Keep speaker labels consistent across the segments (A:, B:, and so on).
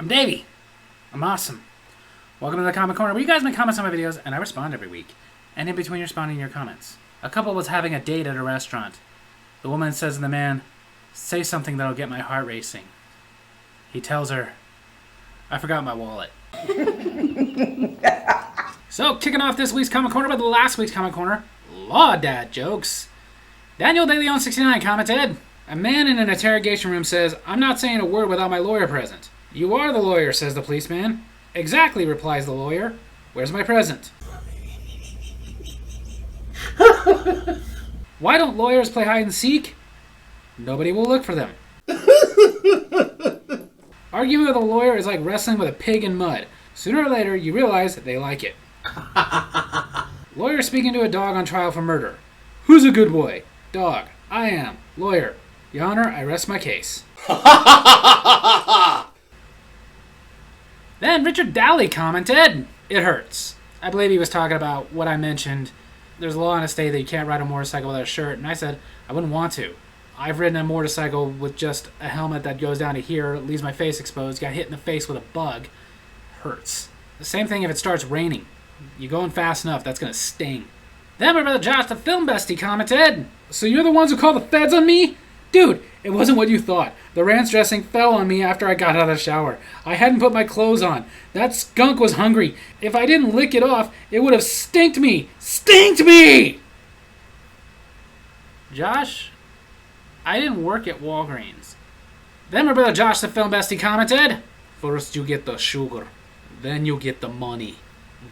A: I'm Davey. I'm awesome. Welcome to the Comment Corner, where you guys make comments on my videos, and I respond every week. And in between responding to your comments, a couple was having a date at a restaurant. The woman says to the man, "Say something that'll get my heart racing." He tells her, "I forgot my wallet." So, kicking off this week's Comment Corner with last week's Comment Corner, Law Dad jokes. Daniel DeLeon 69 commented, "A man in an interrogation room says, 'I'm not saying a word without my lawyer present.' 'You are the lawyer,' says the policeman. 'Exactly,' replies the lawyer. 'Where's my present?' Why don't lawyers play hide and seek? Nobody will look for them. Arguing with a lawyer is like wrestling with a pig in mud. Sooner or later, you realize that they like it. Lawyer speaking to a dog on trial for murder. Who's a good boy? Dog. I am. Lawyer. Your Honor, I rest my case." Then Richard Daly commented, "It hurts." I believe he was talking about what I mentioned. There's a law in a state that you can't ride a motorcycle without a shirt, and I said I wouldn't want to. I've ridden a motorcycle with just a helmet that goes down to here, leaves my face exposed, got hit in the face with a bug. Hurts. The same thing if it starts raining. You're going fast enough, that's going to sting. Then my brother Josh, the film bestie, commented, "So you're the ones who called the feds on me? Dude, it wasn't what you thought. The ranch dressing fell on me after I got out of the shower. I hadn't put my clothes on. That skunk was hungry. If I didn't lick it off, it would have stinked me. Stinked me!" Josh, I didn't work at Walgreens. Then my brother Josh, the film bestie, commented, "First you get the sugar, then you get the money,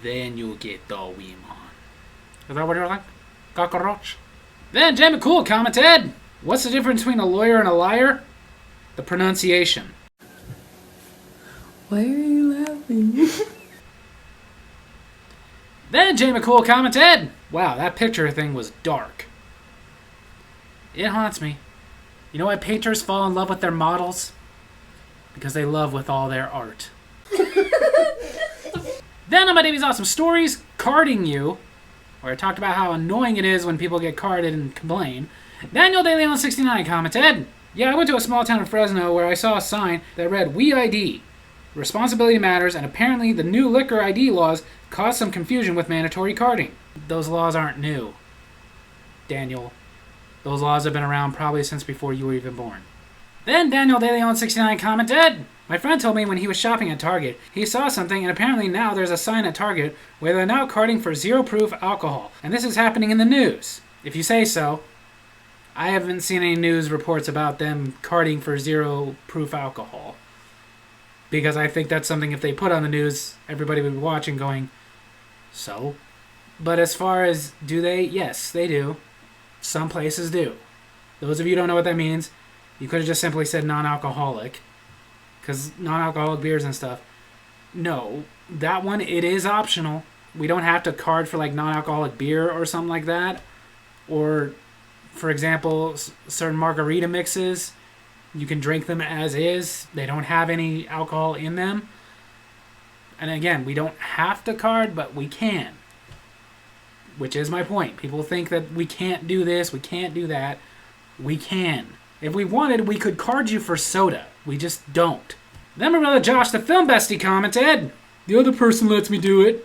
A: then you get the women." Is that what you're like? Cockroach? Then Jay McCool commented, "What's the difference between a lawyer and a liar? The pronunciation."
B: Why are you laughing?
A: Then Jay McCool commented, "Wow, that picture thing was dark." It haunts me. You know why painters fall in love with their models? Because they love with all their art. Then on my Davey's Awesome Stories, Carding You, where I talked about how annoying it is when people get carded and complain, Daniel DeLeon 69 commented, "Yeah, I went to a small town in Fresno where I saw a sign that read, 'We ID. Responsibility matters,' and apparently the new liquor ID laws caused some confusion with mandatory carding." Those laws aren't new, Daniel. Those laws have been around probably since before you were even born. Then Daniel DeLeon 69 commented, "My friend told me when he was shopping at Target, he saw something, and apparently now there's a sign at Target where they're now carding for zero-proof alcohol, and this is happening in the news. If you say so." I haven't seen any news reports about them carding for zero-proof alcohol, because I think that's something if they put on the news, everybody would be watching going, so? But as far as, do they? Yes, they do. Some places do. Those of you who don't know what that means, you could have just simply said non-alcoholic, because non-alcoholic beers and stuff. No, that one, it is optional. We don't have to card for like non-alcoholic beer or something like that. Or, for example, certain margarita mixes, you can drink them as is. They don't have any alcohol in them. And again, we don't have to card, but we can. Which is my point. People think that we can't do this, we can't do that. We can. If we wanted, we could card you for soda. We just don't. Then my brother Josh, the film bestie, commented, "The other person lets me do it.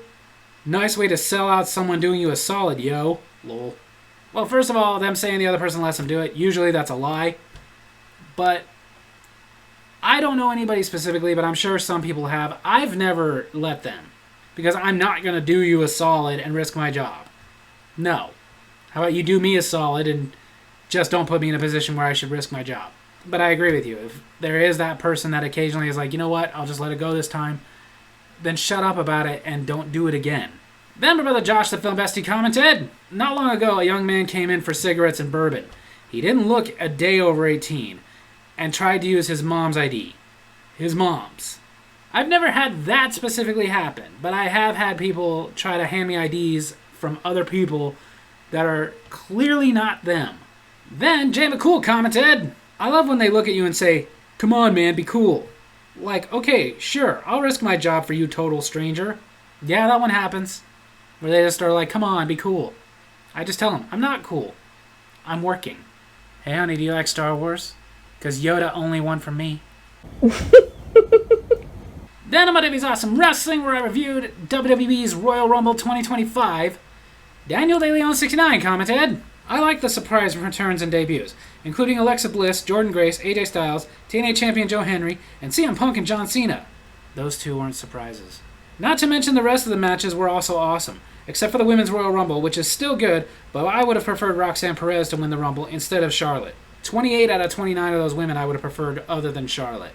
A: Nice way to sell out someone doing you a solid, yo. Lol." Well, first of all, them saying the other person lets them do it, usually that's a lie. But I don't know anybody specifically, but I'm sure some people have. I've never let them, because I'm not going to do you a solid and risk my job. No. How about you do me a solid and just don't put me in a position where I should risk my job? But I agree with you. If there is that person that occasionally is like, you know what, I'll just let it go this time, then shut up about it and don't do it again. Then my brother Josh, the film bestie, commented, "Not long ago, a young man came in for cigarettes and bourbon. He didn't look a day over 18 and tried to use his mom's ID. His mom's. I've never had that specifically happen, but I have had people try to hand me IDs from other people that are clearly not them." Then Jay McCool commented, "I love when they look at you and say, 'Come on, man, be cool.' Like, okay, sure, I'll risk my job for you, total stranger." Yeah, that one happens. Where they just are like, "Come on, be cool." I just tell them, I'm not cool. I'm working. "Hey, honey, do you like Star Wars? Because Yoda only won from me." Then on my Davies Awesome Wrestling, where I reviewed WWE's Royal Rumble 2025, Daniel DeLeon 69 commented, I like the surprise returns and debuts, including Alexa Bliss, Jordynne Grace, AJ Styles, TNA Champion Joe Henry, and CM Punk and John Cena. Those two weren't surprises. Not to mention the rest of the matches were also awesome, except for the Women's Royal Rumble, which is still good, but I would have preferred Roxanne Perez to win the Rumble instead of Charlotte. 28 out of 29 of those women I would have preferred other than Charlotte.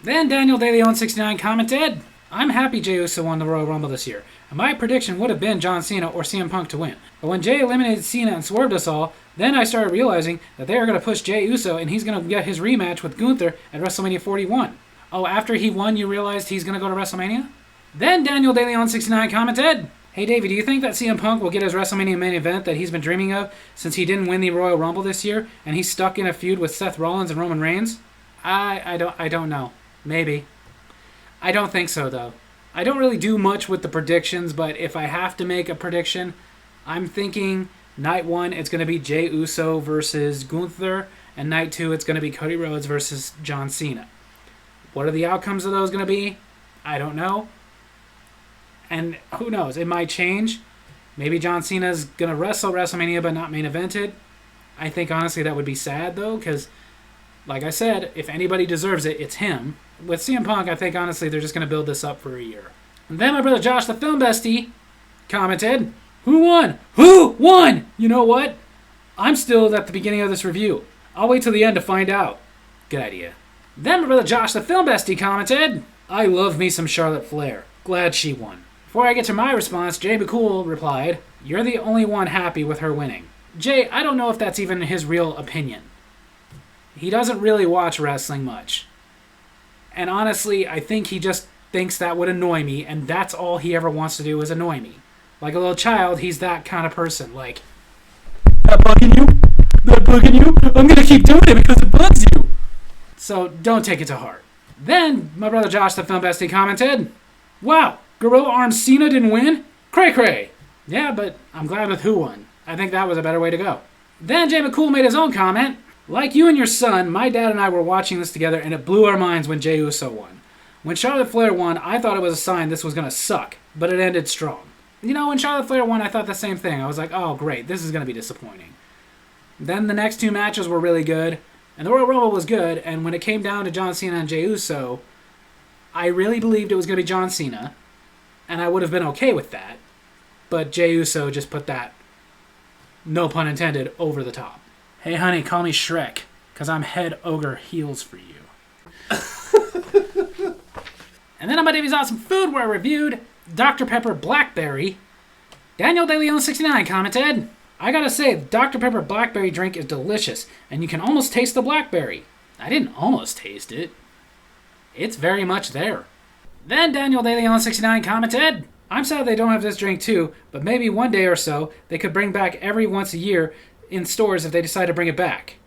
A: Then Daniel DeLeon 69 commented, I'm happy Jey Uso won the Royal Rumble this year, and my prediction would have been John Cena or CM Punk to win. But when Jey eliminated Cena and swerved us all, then I started realizing that they are going to push Jey Uso and he's going to get his rematch with Gunther at WrestleMania 41. Oh, after he won you realized he's going to go to WrestleMania? Then Daniel DeLeon 69 commented, Hey Davey, do you think that CM Punk will get his WrestleMania main event that he's been dreaming of since he didn't win the Royal Rumble this year and he's stuck in a feud with Seth Rollins and Roman Reigns? I don't know. Maybe. I don't think so, though. I don't really do much with the predictions, but if I have to make a prediction, I'm thinking night 1 it's going to be Jey Uso versus Gunther, and night 2 it's going to be Cody Rhodes versus John Cena. What are the outcomes of those going to be? I don't know. And who knows? It might change. Maybe John Cena's going to wrestle WrestleMania but not main evented. I think, honestly, that would be sad, though, because, like I said, if anybody deserves it, it's him. With CM Punk, I think, honestly, they're just going to build this up for a year. And then my brother Josh, the film bestie, commented, Who won? Who won? You know what? I'm still at the beginning of this review. I'll wait till the end to find out. Good idea. Then my brother Josh, the film bestie, commented, I love me some Charlotte Flair. Glad she won. Before I get to my response, Jay McCool replied, You're the only one happy with her winning. Jay, I don't know if that's even his real opinion. He doesn't really watch wrestling much. And honestly, I think he just thinks that would annoy me, and that's all he ever wants to do is annoy me. Like a little child, he's that kind of person. Like, that bugging you? That bugging you? I'm gonna keep doing it because it bugs you. So don't take it to heart. Then, my brother Josh, the film bestie, commented, Wow, Gorilla Arm Cena didn't win? Cray cray. Yeah, but I'm glad with who won. I think that was a better way to go. Then Jay McCool made his own comment. Like you and your son, my dad and I were watching this together, and it blew our minds when Jey Uso won. When Charlotte Flair won, I thought it was a sign this was going to suck, but it ended strong. You know, when Charlotte Flair won, I thought the same thing. I was like, oh, great, this is going to be disappointing. Then the next two matches were really good, and the Royal Rumble was good, and when it came down to John Cena and Jey Uso, I really believed it was going to be John Cena, and I would have been okay with that, but Jey Uso just put that, no pun intended, over the top. Hey, honey, call me Shrek, because I'm head ogre heels for you. And then on my Davies Awesome Food, where I reviewed Dr. Pepper Blackberry, Daniel DeLeon 69 commented, I gotta say, the Dr. Pepper Blackberry drink is delicious, and you can almost taste the blackberry. I didn't almost taste it. It's very much there. Then Daniel DeLeon 69 commented, I'm sad they don't have this drink too, but maybe one day or so they could bring back every once a year in stores if they decide to bring it back.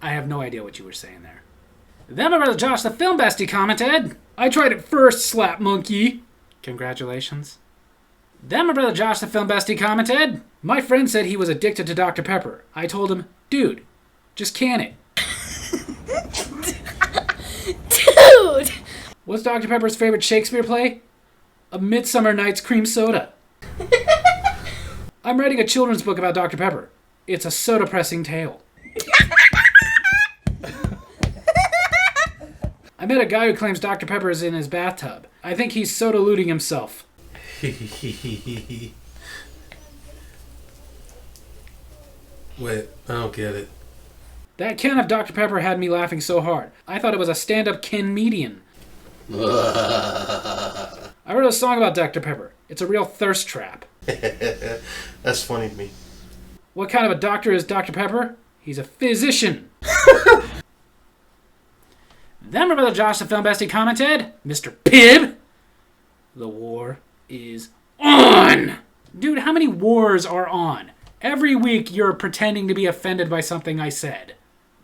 A: I have no idea what you were saying there. Then my brother Josh, the film bestie, commented, I tried it first, slap monkey. Congratulations. Then my brother Josh, the film bestie, commented, my friend said he was addicted to Dr. Pepper. I told him, dude, just can it.
C: Dude!
A: What's Dr. Pepper's favorite Shakespeare play? A Midsummer Night's Cream Soda. I'm writing a children's book about Dr. Pepper. It's a soda-pressing tale. I met a guy who claims Dr. Pepper is in his bathtub. I think he's soda-looting himself.
D: Wait, I don't get it.
A: That can of Dr. Pepper had me laughing so hard. I thought it was a stand-up comedian. I wrote a song about Dr. Pepper. It's a real thirst trap.
D: That's funny to me.
A: What kind of a doctor is Dr. Pepper? He's a physician. Then my brother Josh, the film bestie, commented, Mr. Pibb, the war is on. Dude, how many wars are on? Every week you're pretending to be offended by something I said.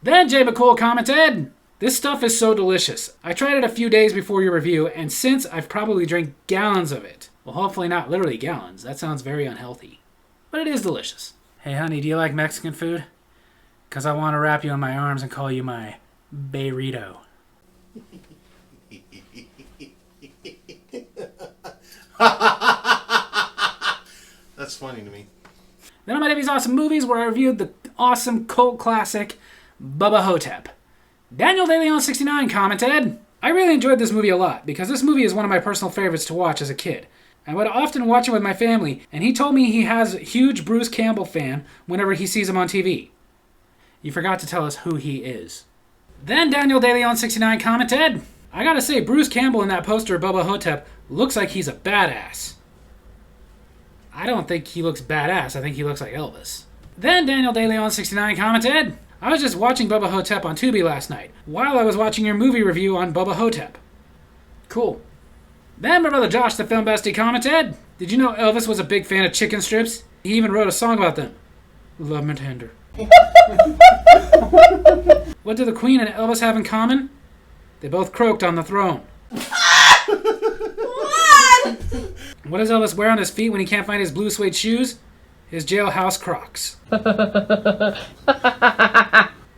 A: Then Jay McCool commented, this stuff is so delicious. I tried it a few days before your review, and since I've probably drank gallons of it. Well, hopefully not literally gallons. That sounds very unhealthy. But it is delicious. Hey, honey, do you like Mexican food? Because I want to wrap you in my arms and call you my burrito.
D: That's funny to me.
A: Then on my Davy's Awesome Movies, where I reviewed the awesome cult classic, Bubba Hotep. Daniel DeLeon69 commented, I really enjoyed this movie a lot, because this movie is one of my personal favorites to watch as a kid. I would often watch it with my family, and he told me he has a huge Bruce Campbell fan whenever he sees him on TV. You forgot to tell us who he is. Then Daniel DeLeon69 commented, I gotta say, Bruce Campbell in that poster of Bubba Hotep looks like he's a badass. I don't think he looks badass. I think he looks like Elvis. Then Daniel DeLeon69 commented, I was just watching Bubba Hotep on Tubi last night, while I was watching your movie review on Bubba Hotep. Cool. Then my brother Josh, the film bestie, commented, did you know Elvis was a big fan of chicken strips? He even wrote a song about them. Love 'em tender. What do the Queen and Elvis have in common? They both croaked on the throne. What does Elvis wear on his feet when he can't find his blue suede shoes? His jailhouse Crocs.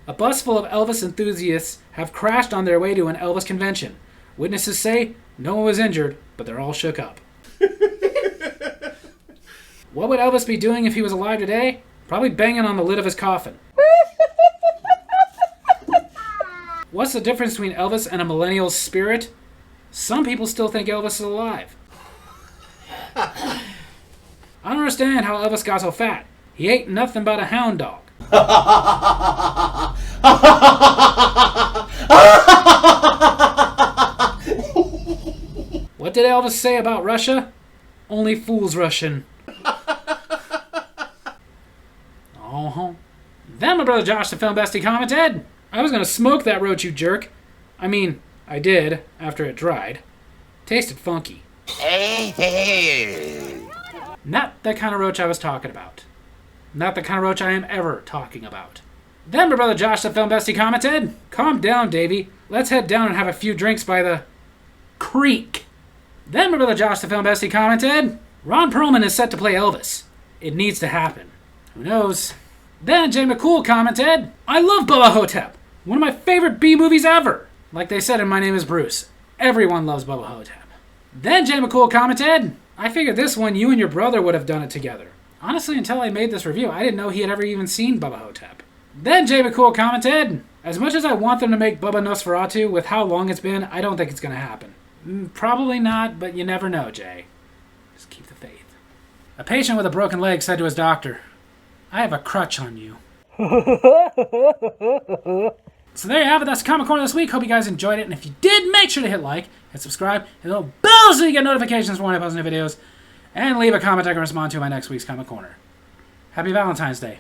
A: A bus full of Elvis enthusiasts have crashed on their way to an Elvis convention. Witnesses say no one was injured, but they're all shook up. What would Elvis be doing if he was alive today? Probably banging on the lid of his coffin. What's the difference between Elvis and a millennial's spirit? Some people still think Elvis is alive. I don't understand how Elvis got so fat. He ate nothing but a hound dog. What did Elvis say about Russia? Only fools Russian. Uh-huh. Then my brother Josh, the film bestie, commented, I was gonna smoke that roach, you jerk. I mean, I did, after it dried. Tasted funky. Not the kind of roach I was talking about. Not the kind of roach I am ever talking about. Then my brother Josh, the film bestie, commented, calm down, Davey. Let's head down and have a few drinks by the creek. Then my brother Josh, the film bestie, commented, Ron Perlman is set to play Elvis. It needs to happen. Who knows? Then Jay McCool commented, I love Bubba Hotep. One of my favorite B movies ever. Like they said in My Name is Bruce. Everyone loves Bubba Hotep. Then Jay McCool commented, I figured this one you and your brother would have done it together. Honestly, until I made this review, I didn't know he had ever even seen Bubba Hotep. Then Jay McCool commented, as much as I want them to make Bubba Nosferatu, with how long it's been, I don't think it's going to happen. Probably not, but you never know, Jay. Just keep the faith. A patient with a broken leg said to his doctor, I have a crutch on you. So there you have it. That's the Comic Corner this week. Hope you guys enjoyed it. And if you did, make sure to hit like, hit subscribe, hit the little bell so you get notifications for when I post new videos. And leave a comment I can respond to in my next week's Comic Corner. Happy Valentine's Day.